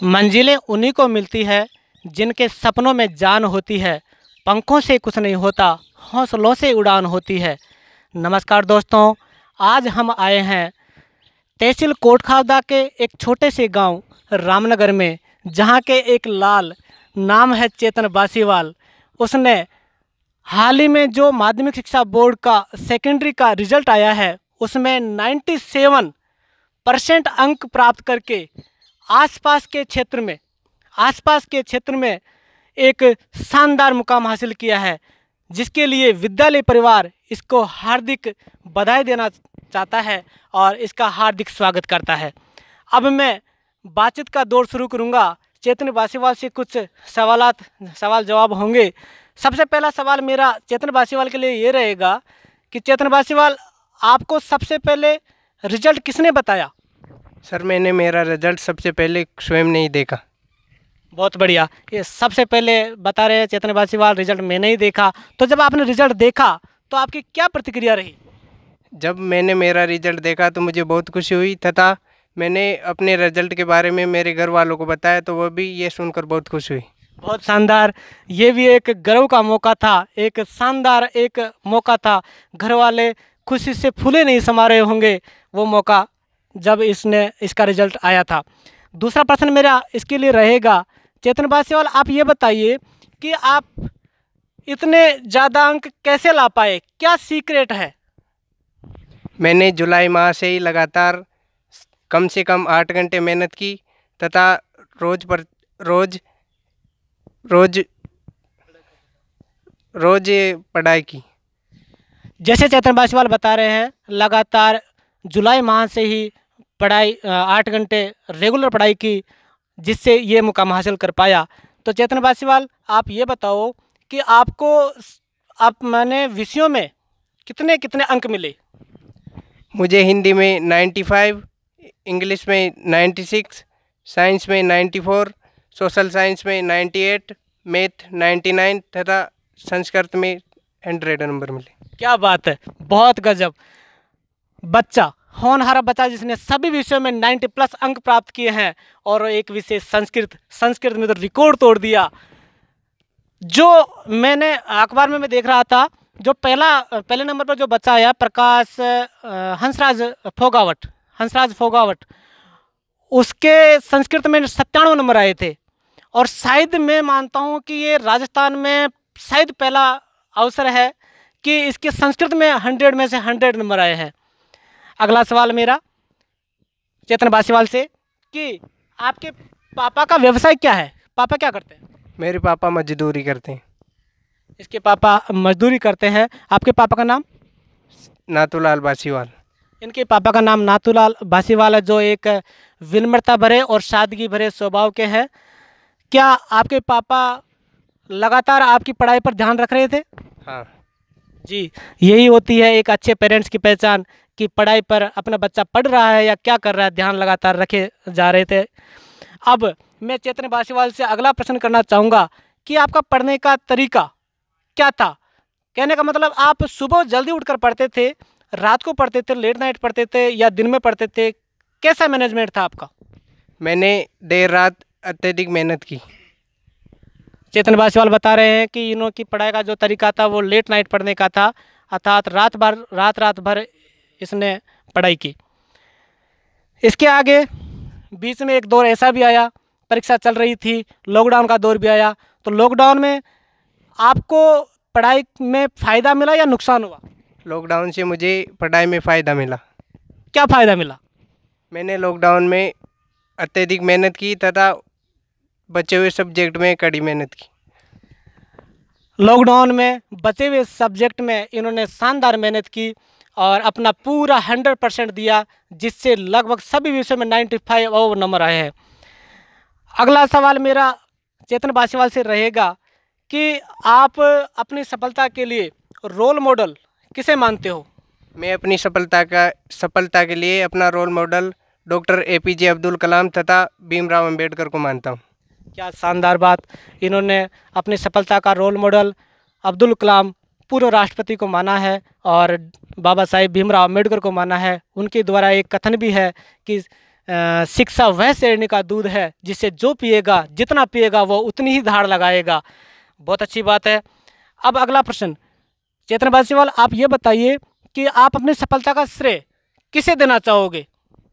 मंजिलें उन्हीं को मिलती है जिनके सपनों में जान होती है। पंखों से कुछ नहीं होता, हौसलों से उड़ान होती है। नमस्कार दोस्तों, आज हम आए हैं तहसील कोटखावदा के एक छोटे से गांव रामनगर में, जहां के एक लाल नाम है चेतन बासीवाल। उसने हाल ही में जो माध्यमिक शिक्षा बोर्ड का सेकेंडरी का रिजल्ट आया है उसमें 97% अंक प्राप्त करके आसपास के क्षेत्र में एक शानदार मुकाम हासिल किया है, जिसके लिए विद्यालय परिवार इसको हार्दिक बधाई देना चाहता है और इसका हार्दिक स्वागत करता है। अब मैं बातचीत का दौर शुरू करूंगा। चेतन बासीवाल से कुछ सवाल जवाब होंगे। सबसे पहला सवाल मेरा चेतन बासीवाल के लिए ये रहेगा कि चेतन बासीवाल, आपको सबसे पहले रिजल्ट किसने बताया? सर, मैंने मेरा रिजल्ट सबसे पहले स्वयं नहीं देखा। बहुत बढ़िया, ये सबसे पहले बता रहे हैं चेतन बासीवाल, रिजल्ट मैंने ही देखा। तो जब आपने रिजल्ट देखा तो आपकी क्या प्रतिक्रिया रही? जब मैंने मेरा रिजल्ट देखा तो मुझे बहुत खुशी हुई तथा मैंने अपने रिजल्ट के बारे में मेरे घर वालों को बताया तो वो भी ये सुनकर बहुत खुश हुई। बहुत शानदार, ये भी एक गर्व का मौका था, एक शानदार एक मौका था। घर वाले खुशी से फूले नहीं समा रहे होंगे वो मौका जब इसका रिजल्ट आया था। दूसरा प्रश्न मेरा इसके लिए रहेगा, चेतन बासीवाल आप ये बताइए कि आप इतने ज़्यादा अंक कैसे ला पाए, क्या सीक्रेट है? मैंने जुलाई माह से ही लगातार कम से कम 8 घंटे मेहनत की तथा रोज पढ़ाई की। जैसे चेतन बासीवाल बता रहे हैं, लगातार जुलाई माह से ही 8 घंटे रेगुलर पढ़ाई की, जिससे ये मुकाम हासिल कर पाया। तो चेतन बासीवाल आप ये बताओ कि मैंने विषयों में कितने कितने अंक मिले? मुझे हिंदी में 95, इंग्लिश में 96, साइंस में 94, सोशल साइंस में 98, मैथ 99 तथा संस्कृत में 100 नंबर मिले। क्या बात है, बहुत गजब। बच्चा, होनहारा बच्चा जिसने सभी विषयों में 90+ अंक प्राप्त किए हैं और एक विषय संस्कृत में तो रिकॉर्ड तोड़ दिया। जो मैंने अखबार में मैं देख रहा था, जो पहले नंबर पर जो बच्चा आया, प्रकाश हंसराज फोगावट, उसके संस्कृत में 97 नंबर आए थे। और शायद मैं मानता हूँ कि ये राजस्थान में शायद पहला अवसर है कि इसके संस्कृत में 100 में से 100 नंबर आए हैं। अगला सवाल मेरा चेतन बासीवाल से कि आपके पापा का व्यवसाय क्या है? पापा क्या करते हैं? मेरे पापा मजदूरी करते हैं। इसके पापा मजदूरी करते हैं। आपके पापा का नाम? नाथूलाल बासीवाल। इनके पापा का नाम नाथूलाल बासीवाल है, जो एक विनम्रता भरे और सादगी भरे स्वभाव के हैं। क्या आपके पापा लगातार आपकी पढ़ाई पर ध्यान रख रहे थे? हाँ जी, यही होती है एक अच्छे पेरेंट्स की पहचान कि पढ़ाई पर अपना बच्चा पढ़ रहा है या क्या कर रहा है, ध्यान लगातार रखे जा रहे थे। अब मैं चेतन बासीवाल से अगला प्रश्न करना चाहूँगा कि आपका पढ़ने का तरीका क्या था? कहने का मतलब, आप सुबह जल्दी उठकर पढ़ते थे, रात को पढ़ते थे, लेट नाइट पढ़ते थे या दिन में पढ़ते थे? कैसा मैनेजमेंट था आपका? मैंने देर रात अत्यधिक मेहनत की। चेतन बासीवाल बता रहे हैं कि इन्हों की पढ़ाई का जो तरीका था वो लेट नाइट पढ़ने का था, अर्थात रात भर इसने पढ़ाई की। इसके आगे बीच में एक दौर ऐसा भी आया, परीक्षा चल रही थी, लॉकडाउन का दौर भी आया। तो लॉकडाउन में आपको पढ़ाई में फ़ायदा मिला या नुकसान हुआ? लॉकडाउन से मुझे पढ़ाई में फ़ायदा मिला। क्या फ़ायदा मिला? मैंने लॉकडाउन में अत्यधिक मेहनत की तथा बचे हुए सब्जेक्ट में कड़ी मेहनत की। लॉकडाउन में बचे हुए सब्जेक्ट में इन्होंने शानदार मेहनत की और अपना पूरा 100% दिया, जिससे लगभग सभी विषयों में 95 नंबर आए हैं। अगला सवाल मेरा चेतन बासीवाल से रहेगा कि आप अपनी सफलता के लिए रोल मॉडल किसे मानते हो? मैं अपनी सफलता के लिए अपना role model doctor APJ Abdul Kalam तथा भीमराव अंबेडकर को मानता हूँ। क्या शानदार बात, इन्होंने अपनी सफलता का रोल मॉडल अब्दुल कलाम पूर्व राष्ट्रपति को माना है और बाबा साहेब भीमराव अम्बेडकर को माना है। उनके द्वारा एक कथन भी है कि शिक्षा वह शेरनी का दूध है जिसे जो पिएगा, जितना पिएगा वो उतनी ही धार लगाएगा। बहुत अच्छी बात है। अब अगला प्रश्न, चेतन बासीवाल, आप ये बताइए कि आप अपनी सफलता का श्रेय किसे देना चाहोगे?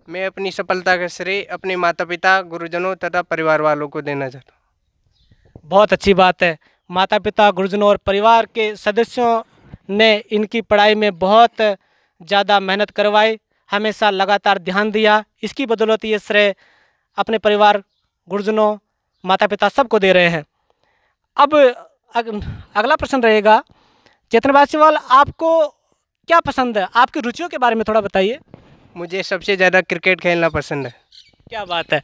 मैं अपनी सफलता का श्रेय अपने माता पिता, गुरुजनों तथा परिवार वालों को देना चाहता हूँ। बहुत अच्छी बात है। माता पिता, गुरुजनों और परिवार के सदस्यों ने इनकी पढ़ाई में बहुत ज़्यादा मेहनत करवाई, हमेशा लगातार ध्यान दिया। इसकी बदौलत ये श्रेय अपने परिवार, गुरुजनों, माता पिता सबको दे रहे हैं। अब अगला प्रश्न रहेगा, चेतन बासीवाल, आपको क्या पसंद है? आपकी रुचियों के बारे में थोड़ा बताइए। मुझे सबसे ज़्यादा क्रिकेट खेलना पसंद है। क्या बात है,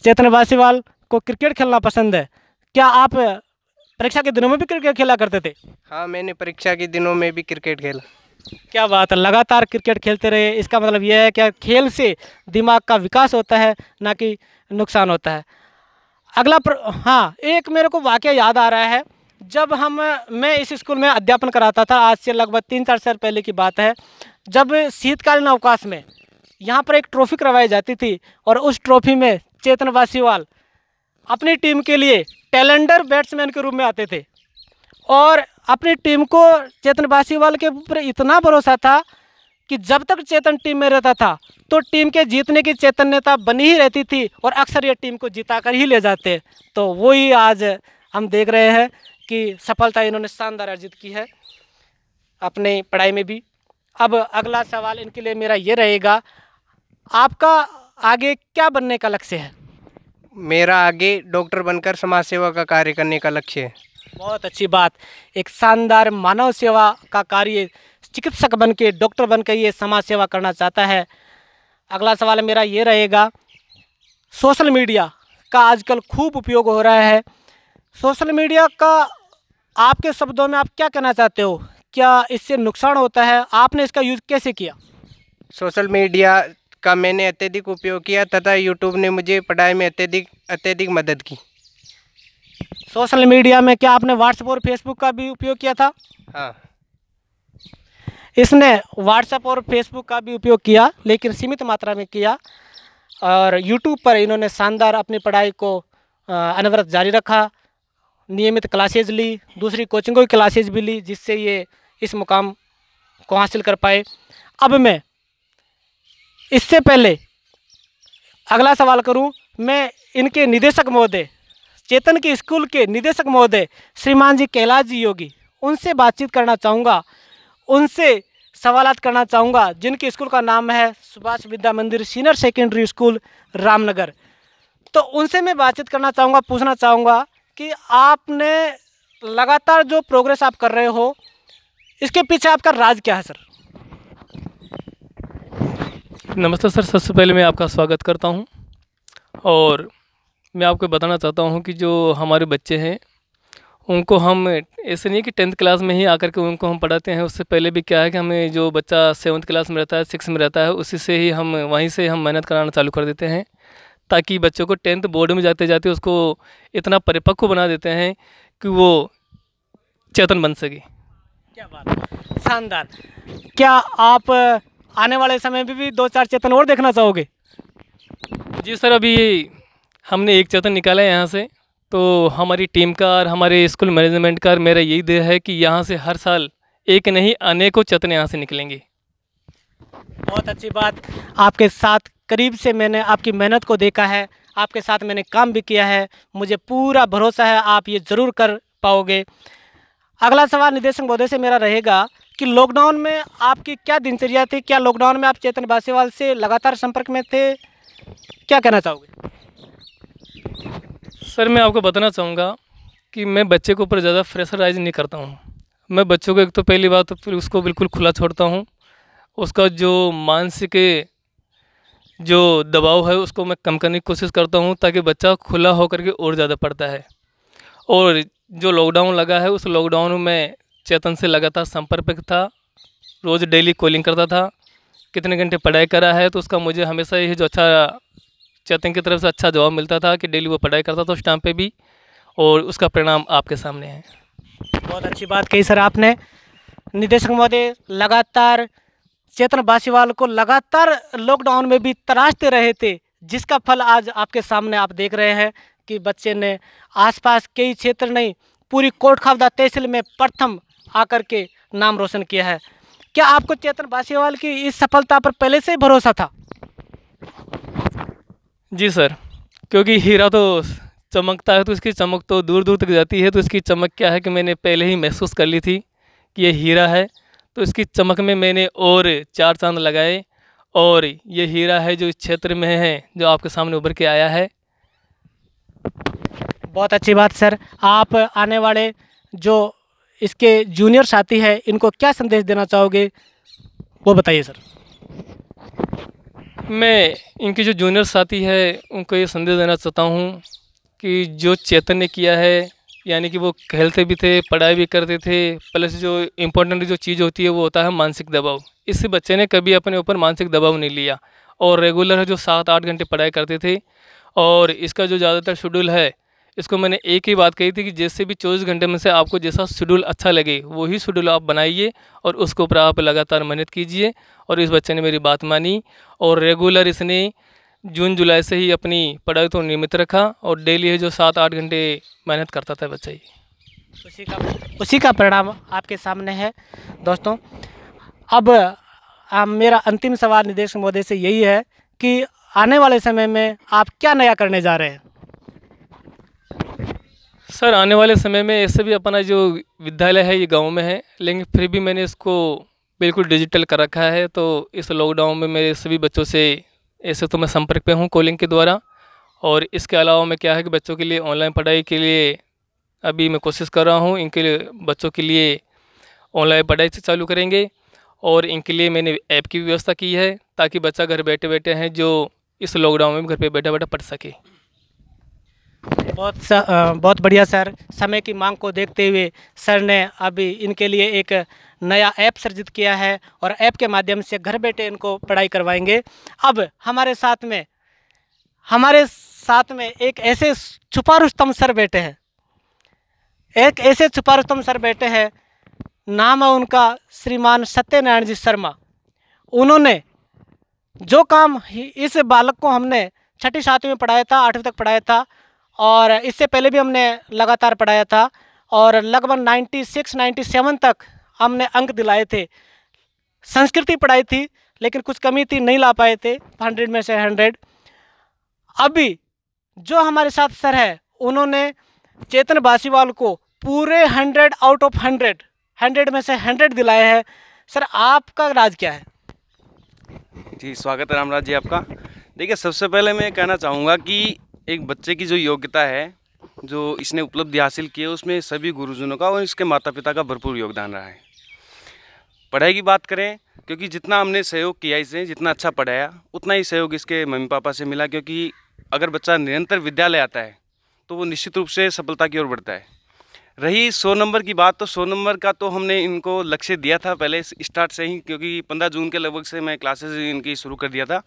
चेतन बासीवाल को क्रिकेट खेलना पसंद है। क्या आप परीक्षा के दिनों में भी क्रिकेट खेला करते थे? हाँ, मैंने परीक्षा के दिनों में भी क्रिकेट खेला। क्या बात है, लगातार क्रिकेट खेलते रहे। इसका मतलब यह है कि खेल से दिमाग का विकास होता है, ना कि नुकसान होता है। हाँ, एक मेरे को वाकया याद आ रहा है। जब मैं इस स्कूल में अध्यापन कराता था, आज से लगभग 3-4 साल पहले की बात है। जब शीतकालीन अवकाश में यहाँ पर एक ट्रॉफी करवाई जाती थी और उस ट्रॉफी में चेतन बासीवाल अपनी टीम के लिए टैलेंडर बैट्समैन के रूप में आते थे और अपनी टीम को चेतन बासीवाल के ऊपर इतना भरोसा था कि जब तक चेतन टीम में रहता था तो टीम के जीतने की चैतन्यता बनी ही रहती थी और अक्सर ये टीम को जिता कर ही ले जाते। तो वही आज हम देख रहे हैं कि सफलता इन्होंने शानदार अर्जित की है अपने पढ़ाई में भी। अब अगला सवाल इनके लिए मेरा ये रहेगा, आपका आगे क्या बनने का लक्ष्य है? मेरा आगे डॉक्टर बनकर समाज सेवा का कार्य करने का लक्ष्य है। बहुत अच्छी बात, एक शानदार मानव सेवा का कार्य, चिकित्सक बन के, डॉक्टर बन के ये समाज सेवा करना चाहता है। अगला सवाल मेरा ये रहेगा, सोशल मीडिया का आजकल खूब उपयोग हो रहा है। सोशल मीडिया का आपके शब्दों में आप क्या कहना चाहते हो? क्या इससे नुकसान होता है? आपने इसका यूज़ कैसे किया? सोशल मीडिया का मैंने अत्यधिक उपयोग किया तथा यूट्यूब ने मुझे पढ़ाई में अत्यधिक मदद की। सोशल मीडिया में क्या आपने व्हाट्सएप और फेसबुक का भी उपयोग किया था? हाँ, इसने व्हाट्सएप और फेसबुक का भी उपयोग किया, लेकिन सीमित मात्रा में किया। और यूट्यूब पर इन्होंने शानदार अपनी पढ़ाई को अनवरत जारी रखा, नियमित क्लासेज ली, दूसरी कोचिंगों की क्लासेज भी ली, जिससे ये इस मुकाम को हासिल कर पाए। अब मैं इससे पहले अगला सवाल करूं, मैं इनके निदेशक महोदय, चेतन के स्कूल के निदेशक महोदय श्रीमान जी कैलाश जी योगी, उनसे बातचीत करना चाहूँगा, उनसे सवालात करना चाहूँगा, जिनके स्कूल का नाम है सुभाष विद्या मंदिर सीनियर सेकेंडरी स्कूल रामनगर। तो उनसे मैं बातचीत करना चाहूँगा, पूछना चाहूँगा कि आपने लगातार जो प्रोग्रेस आप कर रहे हो, इसके पीछे आपका राज क्या है सर? नमस्ते सर, सबसे पहले मैं आपका स्वागत करता हूं और मैं आपको बताना चाहता हूं कि जो हमारे बच्चे हैं उनको हम ऐसे नहीं कि 10th क्लास में ही आकर के उनको हम पढ़ाते हैं। उससे पहले भी क्या है कि हमें जो बच्चा 7th क्लास में रहता है, 6 में रहता है, उसी से ही हम वहीं से हम मेहनत कराना चालू कर देते हैं, ताकि बच्चों को 10th बोर्ड में जाते जाते उसको इतना परिपक्व बना देते हैं कि वो चेतन बन सके। क्या बात, शानदार। क्या आप आने वाले समय में भी 2-4 चेतन और देखना चाहोगे? जी सर, अभी हमने एक चेतन निकाला है यहाँ से, तो हमारी टीम का और हमारे स्कूल मैनेजमेंट का मेरा यही ध्येय है कि यहाँ से हर साल एक नहीं अनेकों चेतन यहाँ से निकलेंगे। बहुत अच्छी बात। आपके साथ करीब से मैंने आपकी मेहनत को देखा है, आपके साथ मैंने काम भी किया है, मुझे पूरा भरोसा है आप ये ज़रूर कर पाओगे। अगला सवाल निदेशक महोदय से मेरा रहेगा कि लॉकडाउन में आपकी क्या दिनचर्या थी? क्या लॉकडाउन में आप चेतन बासीवाल से लगातार संपर्क में थे? क्या कहना चाहोगे? सर, मैं आपको बताना चाहूँगा कि मैं बच्चे के ऊपर ज़्यादा प्रेशराइज नहीं करता हूँ। मैं बच्चों को एक तो पहली बात तो फिर उसको बिल्कुल खुला छोड़ता हूँ। उसका जो मानसिक जो दबाव है उसको मैं कम करने की कोशिश करता हूँ, ताकि बच्चा खुला होकर के और ज़्यादा पढ़ता है। और जो लॉकडाउन लगा है उस लॉकडाउन में मैं चेतन से लगातार संपर्क पे था, रोज़ डेली कॉलिंग करता था, कितने घंटे पढ़ाई करा है, तो उसका मुझे हमेशा ही जो अच्छा चेतन की तरफ से अच्छा जवाब मिलता था कि डेली वो पढ़ाई करता था उस टाइम पे भी, और उसका परिणाम आपके सामने है। बहुत अच्छी बात कही सर आपने। निदेशक महोदय लगातार चेतन बासीवाल को लगातार लॉकडाउन में भी तराशते रहे थे, जिसका फल आज आपके सामने आप देख रहे हैं कि बच्चे ने आसपास कई क्षेत्र नहीं, पूरी कोटखावदा तहसील में प्रथम आकर के नाम रोशन किया है। क्या आपको चेतन बासीवाल की इस सफलता पर पहले से ही भरोसा था? जी सर, क्योंकि हीरा तो चमकता है तो इसकी चमक तो दूर दूर तक जाती है। तो इसकी चमक क्या है कि मैंने पहले ही महसूस कर ली थी कि ये हीरा है। तो इसकी चमक में मैंने और 4 चांद लगाए और ये हीरा है जो इस क्षेत्र में है, जो आपके सामने उभर के आया है। बहुत अच्छी बात सर। आप आने वाले जो इसके जूनियर साथी हैं इनको क्या संदेश देना चाहोगे, वो बताइए सर। मैं इनके जो जूनियर साथी है उनको ये संदेश देना चाहता हूँ कि जो चेतन ने किया है, यानी कि वो खेलते भी थे, पढ़ाई भी करते थे, प्लस जो इम्पोर्टेंट जो चीज़ होती है वो होता है मानसिक दबाव। इस बच्चे ने कभी अपने ऊपर मानसिक दबाव नहीं लिया और रेगुलर जो 7-8 घंटे पढ़ाई करते थे। और इसका जो ज़्यादातर शेड्यूल है, इसको मैंने एक ही बात कही थी कि जैसे भी 24 घंटे में से आपको जैसा शेड्यूल अच्छा लगे वही शेड्यूल आप बनाइए और उसके ऊपर आप लगातार मेहनत कीजिए। और इस बच्चे ने मेरी बात मानी और रेगुलर इसने जून जुलाई से ही अपनी पढ़ाई तो नियमित रखा और डेली है जो 7-8 घंटे मेहनत करता था बच्चा ही। उसी का परिणाम आपके सामने है दोस्तों। अब मेरा अंतिम सवाल निदेशक महोदय से यही है कि आने वाले समय में आप क्या नया करने जा रहे हैं? सर, आने वाले समय में ऐसे भी अपना जो विद्यालय है ये गांव में है, लेकिन फिर भी मैंने इसको बिल्कुल डिजिटल कर रखा है। तो इस लॉकडाउन में मेरे सभी बच्चों से ऐसे तो मैं संपर्क पे हूँ कॉलिंग के द्वारा। और इसके अलावा मैं क्या है कि बच्चों के लिए ऑनलाइन पढ़ाई के लिए अभी मैं कोशिश कर रहा हूँ। इनके लिए बच्चों के लिए ऑनलाइन पढ़ाई से चालू करेंगे और इनके लिए मैंने ऐप की व्यवस्था की है ताकि बच्चा घर बैठे बैठे हैं जो इस लॉकडाउन में घर पे बैठा बैठा पढ़ सके। बहुत बढ़िया सर। समय की मांग को देखते हुए सर ने अभी इनके लिए एक नया ऐप सर्जित किया है और ऐप के माध्यम से घर बैठे इनको पढ़ाई करवाएंगे। अब हमारे साथ में एक ऐसे छुपा रुस्तम सर बैठे हैं, नाम है उनका श्रीमान सत्यनारायण जी शर्मा। उन्होंने जो काम इस बालक को हमने 6ठी 7वीं में पढ़ाया था, 8वीं तक पढ़ाया था और इससे पहले भी हमने लगातार पढ़ाया था और लगभग 96-97 तक हमने अंक दिलाए थे। संस्कृति पढ़ाई थी लेकिन कुछ कमी थी, नहीं ला पाए थे 100 में से 100। अभी जो हमारे साथ सर है उन्होंने चेतन बासीवाल को पूरे 100 आउट ऑफ 100 में से 100 दिलाए हैं। सर, आपका राज क्या है? जी, स्वागत है रामराज जी आपका। देखिए, सबसे पहले मैं कहना चाहूँगा कि एक बच्चे की जो योग्यता है, जो इसने उपलब्धि हासिल की है, उसमें सभी गुरुजनों का और इसके माता पिता का भरपूर योगदान रहा है। पढ़ाई की बात करें, क्योंकि जितना हमने सहयोग किया इसे, जितना अच्छा पढ़ाया, उतना ही सहयोग इसके मम्मी पापा से मिला। क्योंकि अगर बच्चा निरंतर विद्यालय आता है तो वो निश्चित रूप से सफलता की ओर बढ़ता है। रही 100 नंबर की बात, तो 100 नंबर का तो हमने इनको लक्ष्य दिया था पहले स्टार्ट से ही, क्योंकि 15 जून के लगभग से मैं क्लासेस इनकी शुरू कर दिया था।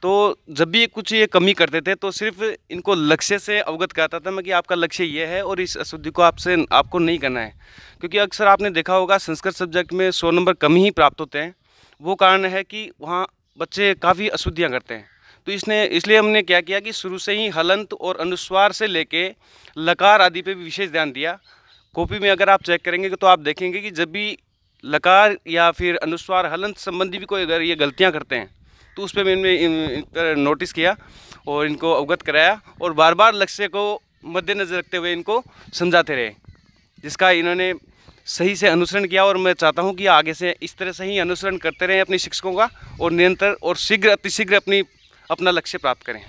तो जब भी कुछ ये कमी करते थे तो सिर्फ इनको लक्ष्य से अवगत कराता था मैं कि आपका लक्ष्य ये है और इस अशुद्धि को आपको नहीं करना है। क्योंकि अक्सर आपने देखा होगा संस्कृत सब्जेक्ट में 100 नंबर कम ही प्राप्त होते हैं। वो कारण है कि वहाँ बच्चे काफ़ी अशुद्धियाँ करते हैं। तो इसलिए हमने क्या किया कि शुरू से ही हलंत और अनुस्वार से लेके लकार आदि पे भी विशेष ध्यान दिया। कॉपी में अगर आप चेक करेंगे तो आप देखेंगे कि जब भी लकार या फिर अनुस्वार हलंत संबंधी भी कोई अगर ये गलतियाँ करते हैं तो उस पर मैंने इन पर नोटिस किया और इनको अवगत कराया और बार बार लक्ष्य को मद्देनजर रखते हुए इनको समझाते रहे, जिसका इन्होंने सही से अनुसरण किया। और मैं चाहता हूं कि आगे से इस तरह से ही अनुसरण करते रहें अपने शिक्षकों का और निरंतर और शीघ्र अतिशीघ्र अपना लक्ष्य प्राप्त करें।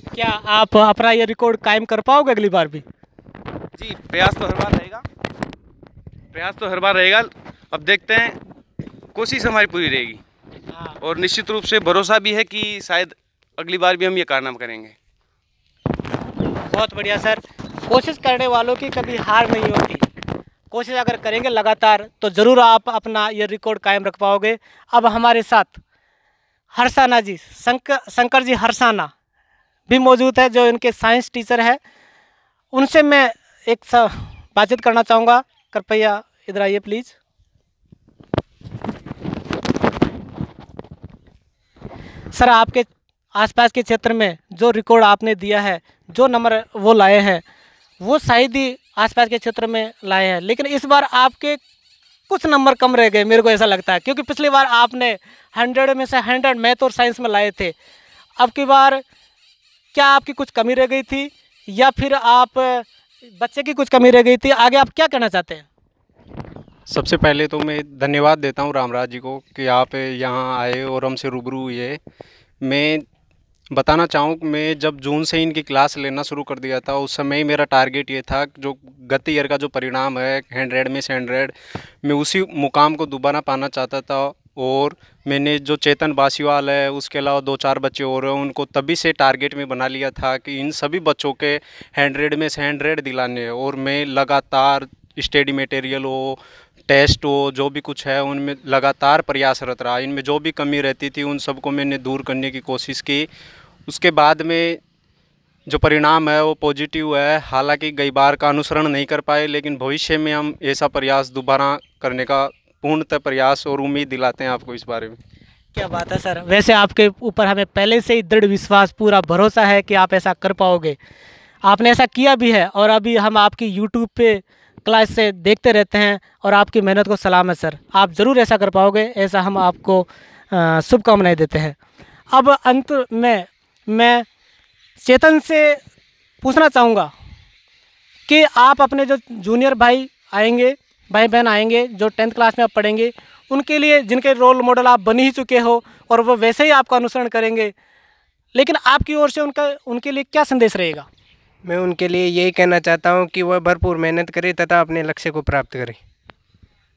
क्या आप अपना ये रिकॉर्ड कायम कर पाओगे अगली बार भी? जी, प्रयास तो हर बार रहेगा। अब देखते हैं, कोशिश हमारी पूरी रहेगी और निश्चित रूप से भरोसा भी है कि शायद अगली बार भी हम ये कारनामा करेंगे। बहुत बढ़िया सर। कोशिश करने वालों की कभी हार नहीं होती। कोशिश अगर करेंगे लगातार तो ज़रूर आप अपना ये रिकॉर्ड कायम रख पाओगे। अब हमारे साथ हरसाना जी, शंकर जी हरसाना भी मौजूद है, जो इनके साइंस टीचर है। उनसे मैं एक बातचीत करना चाहूँगा। कृपया इधर आइए प्लीज़। सर, आसपास के क्षेत्र में जो रिकॉर्ड आपने दिया है, जो नंबर वो लाए हैं, वो शायद ही आसपास के क्षेत्र में लाए हैं। लेकिन इस बार आपके कुछ नंबर कम रह गए, मेरे को ऐसा लगता है, क्योंकि पिछली बार आपने 100 में से 100 मैथ और साइंस में लाए थे। अब की बार क्या आपकी कुछ कमी रह गई थी, या फिर आप बच्चे की कुछ कमी रह गई थी? आगे आप क्या कहना चाहते हैं? सबसे पहले तो मैं धन्यवाद देता हूँ रामराज जी को कि आप यहाँ आए और हमसे रूबरू हुए। मैं बताना चाहूँ कि मैं जब जून से इनकी क्लास लेना शुरू कर दिया था, उस समय ही मेरा टारगेट ये था जो गत ईयर का जो परिणाम है 100 में से 100, मैं उसी मुकाम को दोबारा पाना चाहता था। और मैंने जो चेतन बासीवाल है, उसके अलावा 2-4 बच्चे और हैं, उनको तभी से टारगेट में बना लिया था कि इन सभी बच्चों के 100 में से 100 दिलाने हैं। और मैं लगातार स्टडी मटेरियल हो, टेस्ट हो, जो भी कुछ है उनमें लगातार प्रयासरत रहा। इनमें जो भी कमी रहती थी उन सबको मैंने दूर करने की कोशिश की। उसके बाद में जो परिणाम है वो पॉजिटिव है। हालांकि कई बार का अनुसरण नहीं कर पाए, लेकिन भविष्य में हम ऐसा प्रयास दोबारा करने का पूर्णतः प्रयास और उम्मीद दिलाते हैं आपको इस बारे में। क्या बात है सर, वैसे आपके ऊपर हमें पहले से ही दृढ़ विश्वास, पूरा भरोसा है कि आप ऐसा कर पाओगे। आपने ऐसा किया भी है, और अभी हम आपकी यूट्यूब पे क्लास से देखते रहते हैं, और आपकी मेहनत को सलाम है सर। आप ज़रूर ऐसा कर पाओगे, ऐसा हम आपको शुभकामनाएं देते हैं। अब अंत में मैं चेतन से पूछना चाहूँगा कि आप अपने जो जूनियर भाई बहन आएंगे जो 10th क्लास में आप पढ़ेंगे, उनके लिए, जिनके रोल मॉडल आप बन ही चुके हो और वो वैसे ही आपका अनुसरण करेंगे, लेकिन आपकी ओर से उनके लिए क्या संदेश रहेगा? मैं उनके लिए यही कहना चाहता हूँ कि वह भरपूर मेहनत करें तथा अपने लक्ष्य को प्राप्त करें।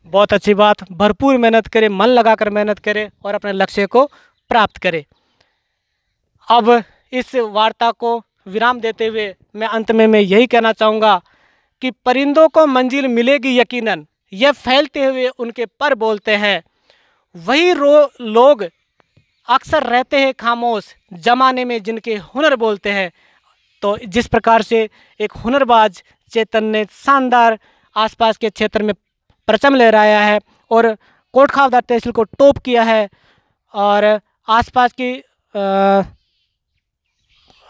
बहुत अच्छी बात, भरपूर मेहनत करें, मन लगाकर मेहनत करें और अपने लक्ष्य को प्राप्त करें। अब इस वार्ता को विराम देते हुए मैं अंत में यही कहना चाहूँगा कि परिंदों को मंजिल मिलेगी यकीनन, यह फैलते हुए उनके पर बोलते हैं। वही लोग अक्सर रहते हैं खामोश, जमाने में जिनके हुनर बोलते हैं। तो जिस प्रकार से एक हुनरबाज चेतन ने शानदार आसपास के क्षेत्र में परचम लहराया है और कोट खावदा तहसील को टॉप किया है, और आसपास की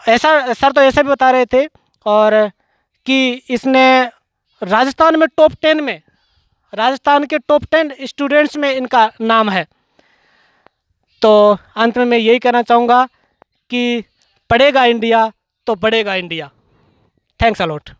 ऐसा सर तो ऐसा भी बता रहे थे, और कि इसने राजस्थान के टॉप 10 स्टूडेंट्स में इनका नाम है। तो अंत में मैं यही कहना चाहूँगा कि पढ़ेगा इंडिया तो बढ़ेगा इंडिया। Thanks a lot.